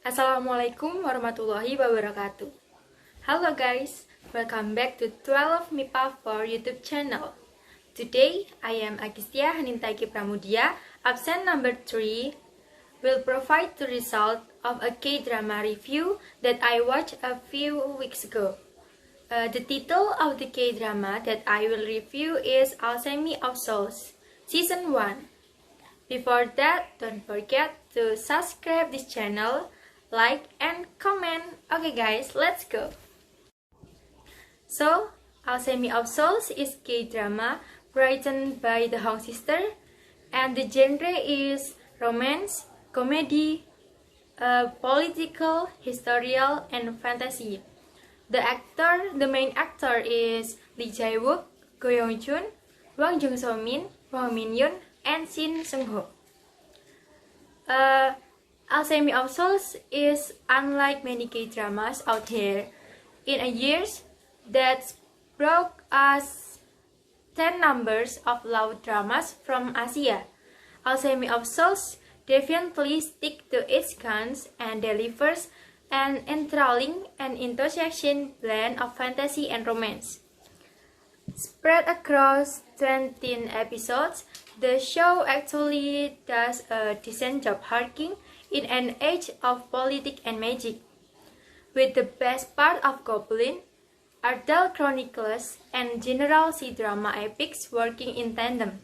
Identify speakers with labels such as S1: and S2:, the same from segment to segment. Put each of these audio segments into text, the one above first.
S1: Assalamualaikum warahmatullahi wabarakatuh. Hello guys, welcome back to 12 MIPA for YouTube channel. Today, I am Agistya Haninta Pramudia, absent number 3, will provide the result of a K-drama review that I watched a few weeks ago. The title of the K-drama that I will review is Alchemy of Souls, Season 1. Before that, don't forget to subscribe this channel, like and comment. Okay guys, let's go. So, Alchemy of Souls is K-drama written by the Hong sister, and the genre is romance, comedy, political, historical, and fantasy. The main actor is Lee Jae-wook, Go Young-jun, Hwang Jung-so-min, Hwang Min-yoon, and Shin Seung-ho. Alchemy of Souls is unlike many K-dramas out here. In a years that brought us 10 numbers of love dramas from Asia, Alchemy of Souls definitely sticks to its guns and delivers an enthralling and intersection blend of fantasy and romance. Spread across 20 episodes, the show actually does a decent job harking in an age of politics and magic, with the best part of Goblin, adult chronicles, and general C-drama epics working in tandem.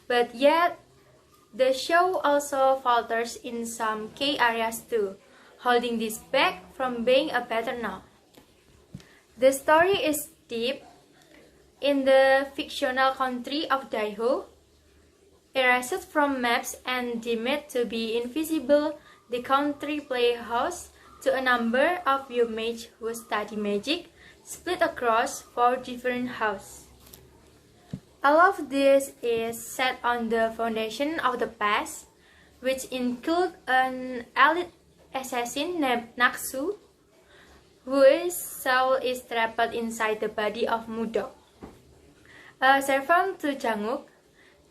S1: But yet, the show also falters in some key areas too, holding this back from being a better now. The story is deep. In the fictional country of Daeho, erased from maps and deemed to be invisible, the country play host to a number of young mages who study magic, split across 4 different houses. All of this is set on the foundation of the past, which include an elite assassin named Naksu, whose soul is trapped inside the body of Mudok. A servant to Jang-wook,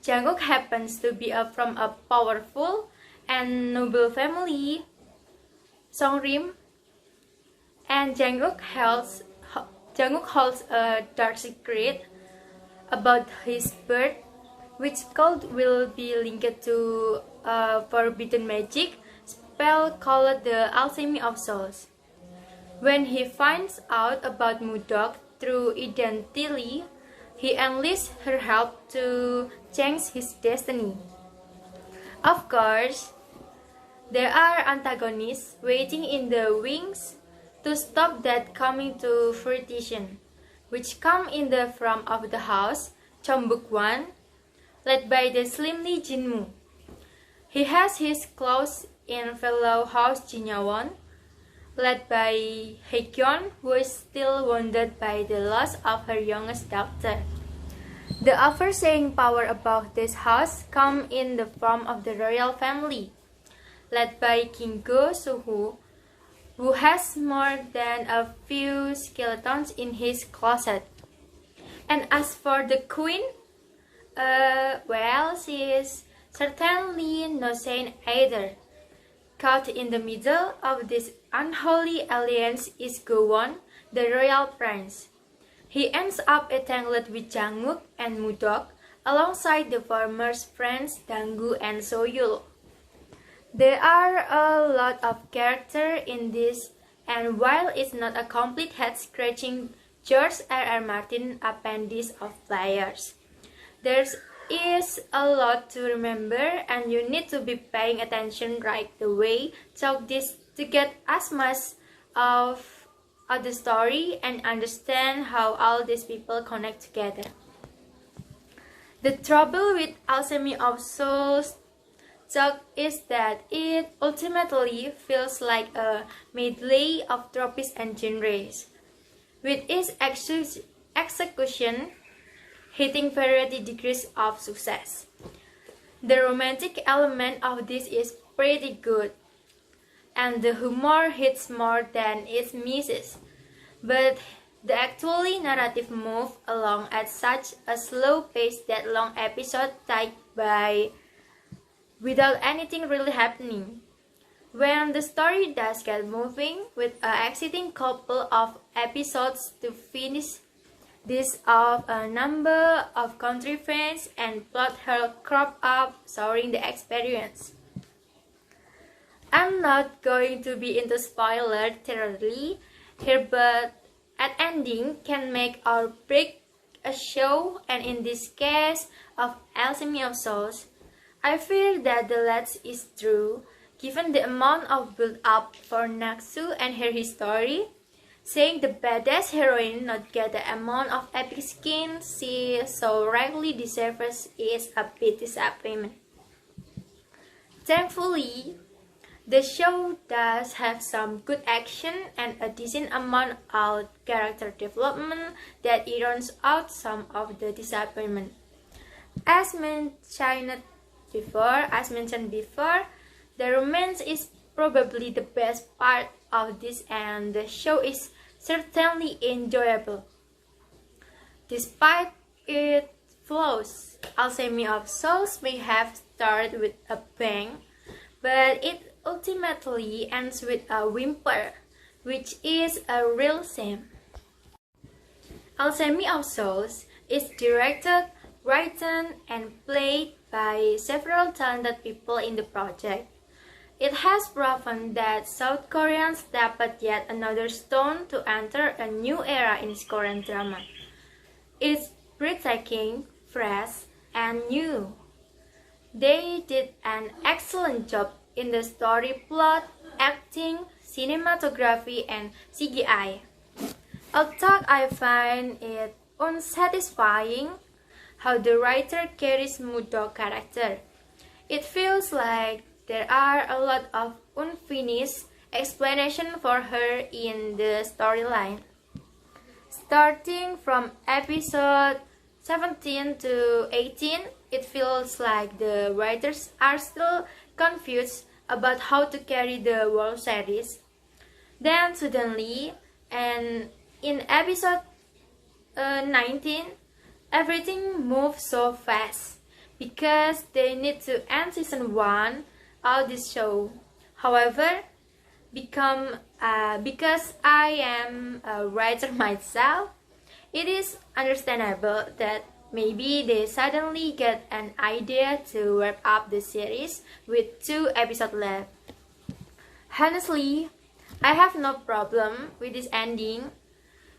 S1: Jang-wook happens to be from a powerful and noble family, Songrim, and Jang-wook holds a dark secret about his birth, which will be linked to a forbidden magic spell called the Alchemy of Souls. When he finds out about Mudok through identity, he enlists her help to change his destiny. Of course, there are antagonists waiting in the wings to stop that coming to fruition, which come in the form of the house Chongbuk-wan, led by the slimly Jinmu. He has his claws in fellow house Jinyaewon, led by Haekyeon, who is still wounded by the loss of her youngest daughter. The overseeing power about this house comes in the form of the royal family, led by King Go Soo-ho, who has more than a few skeletons in his closet. And as for the queen, well, she is certainly no saint either. Caught in the middle of this unholy alliance is Go-won, the royal prince. He ends up entangled with Jang-wook and Mudok, alongside the former's friends Dang-gu and So-yul. There are a lot of characters in this, and while it's not a complete head-scratching George R.R. Martin appendix of players, there is a lot to remember, and you need to be paying attention right away to get as much of the story and understand how all these people connect together. The trouble with Alchemy of Souls is that it ultimately feels like a medley of tropes and genres, with its execution hitting varying degrees of success. The romantic element of this is pretty good, and the humor hits more than it misses, but the actually narrative move along at such a slow pace that long episodes tick by without anything really happening. When the story does get moving, with an exciting couple of episodes to finish this off, a number of country friends and plot holes crop up, souring the experience. I'm not going to be into spoiler territory here, but an ending can make or break a show, and in this case of Alchemy of Souls, I feel that the latter is true, given the amount of build-up for Naksu and her history. Saying the badass heroine not get the amount of epic skin she so rightly deserves is a bit disappointment. Thankfully, the show does have some good action and a decent amount of character development that evens out some of the disappointment. As mentioned before, the romance is probably the best part of this, and the show is certainly enjoyable. Despite its flaws, Alchemy of Souls may have started with a bang, but it ultimately ends with a whimper, which is a real shame. Alchemy of Souls is directed, written, and played by several talented people in the project. It has proven that South Koreans dapat yet another stone to enter a new era in Korean drama. It's breathtaking, fresh, and new. They did an excellent job in the story, plot, acting, cinematography, and CGI. Although I find it unsatisfying how the writer carries Mudo character, it feels like there are a lot of unfinished explanation for her in the storyline. Starting from episode 17 to 18, it feels like the writers are still confused about how to carry the whole series. Then suddenly, and in episode 19, everything moves so fast because they need to end season 1 of this show. However, because I am a writer myself, it is understandable that maybe they suddenly get an idea to wrap up the series with 2 episodes left. Honestly, I have no problem with this ending.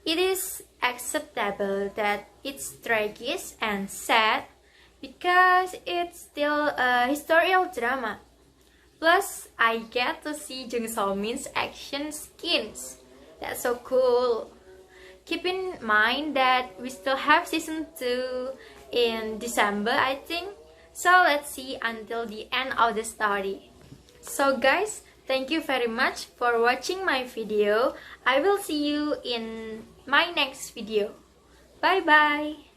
S1: It is acceptable that it's tragic and sad because it's still a historical drama. Plus, I get to see Jung So-min's action skins. That's so cool. Keep in mind that we still have season 2 in December, I think. So let's see until the end of the story. So guys, thank you very much for watching my video. I will see you in my next video. Bye bye.